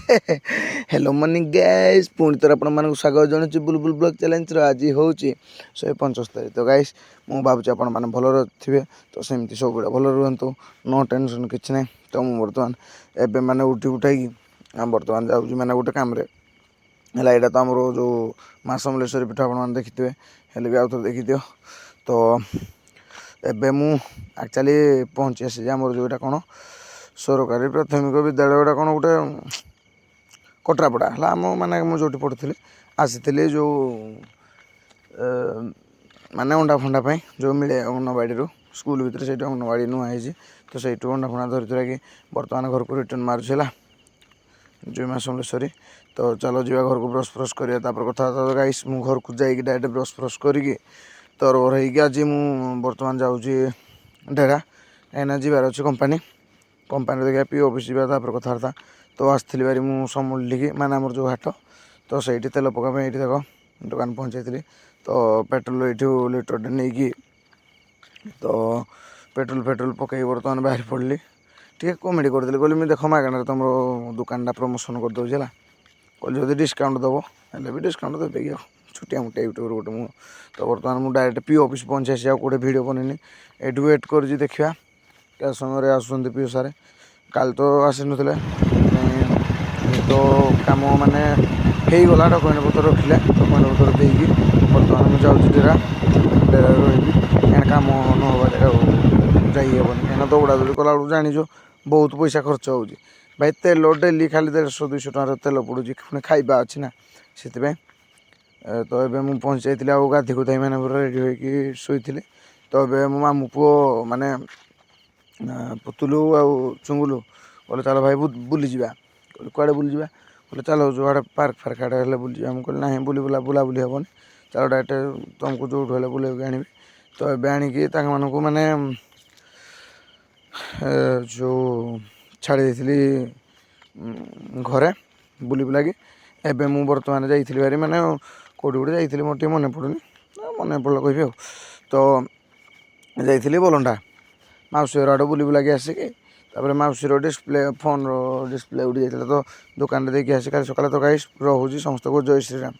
Hello morning guys पुणी थर आपण स्वागत जनाऊँ बुलबुल ब्लॉग चैलेंज आज हूँ 175 तो गाइस मु भावुँ आपण मैंने भल थे तो सेमती सब गुड़ा भल रुहतु नो टेंशन किसी ना तो मुझे बर्तमान एवं मैंने उठी उठाई बर्तमान जाऊँगी मैंने गोटे कम है यहाँ तो आमर जो माँ समलेश्वरी पीठ आप देखिथे हेल्ले भी आउ थे देखी दियो तो एबे मु एक्चुअली पहुँची आसी आमर जोटा कौन सरकारी प्राथमिक विद्यालय गोटा कौन गोटे कटरापड़ा है आम मैंने मुझे पढ़ुली आसी जो माने अंडा फंडा जो मिले अंगनवाड़ी स्कूल भितर से अंगनवाड़ी नुआ है तो सही अंडा फंडा धरी धरा कि बर्तमान घर को रिटर्न मार्चेला जो माँ समलेश्वरी तो चलो जी घर को ब्रश फ्रश करा कथा गाइस मु घर को जाइए डायरेक्ट ब्रश फ्रश करी तरबर हो आज मु बर्तमान जाऊँगी ढेरा कहीं जीवार अच्छे कंपानी कंपानी देखा पी ऑफिस जावा कथबार्ता तो आसती बारी मुझे समझी माने आमर जो हाट तो सही तेल पकापी ये देख दुकान पहुँचाई तो पेट्रोल ये लिटरटे नहीं कि तो पेट्रोल पकई बर्तमान बाहर पड़ी टे कमेडी करदेली कहली मुझे देख मागणार तुम दुकानटा प्रमोशन करदे है कहली जब डिस्काउंट दब हेल्ले भी डिस्काउंट देवे कि छुटिया मुटिया यूट्यूबर गोटे मुझे तो बर्तमान मुझे डायरेक्ट पी ऑफिस पहुँची आसी आउटे भिड बननी ये वेट कर देखा क्या समय आसुँच पी सारे काल तो आसी ना तो कम माने गला डकुमेंट पत्र रखिले डकुमेंट पत्र देकी बर्तमान मुझे जाऊँगी डेरा डेरा रही क्या कम न हवा जगह जाइबन कहीं दौड़ा दौड़ी कला जानी बहुत पैसा खर्च हो भाई तेल डेली खाली 150-200 टकर तेल पड़ू पुणी खाइबा अच्छी ना से तो ये मुझे पहुँची जाइए आ गाधी गुधाई मैंने पूरा रेडी होगी शोई तो ये मो मामू पुओ माने पुतुलू आ चुंगुलू बोले चलो भाई बुली जा कड़े बुली जा बोले चलो जो आड़े पार्क फार्क आड़े हेल्ले बुली जा मुझे ना बुली बुलाबुली हेनी चलो डायरेक्ट तुमको जो हेल्ले बुले आनी तो ये आणिकी मानू मैंने जो छाड़ी घरे बुली बुलाकी एवं मुझे बर्तमान जाइली बारी मैंने कौटी गोटे जाइली मोर टे मन पड़ूनी मन पड़ा कह तो जाइली बलंडा मौसी घर आड़े बुली बुलाकी आसिकी मौसी डिस्प्ले फोन डिस्प्ले उड़ी जाता तो दुकान देखिए आसी कल सकाल तो गाइस रोजी समस्त को जय श्रीराम।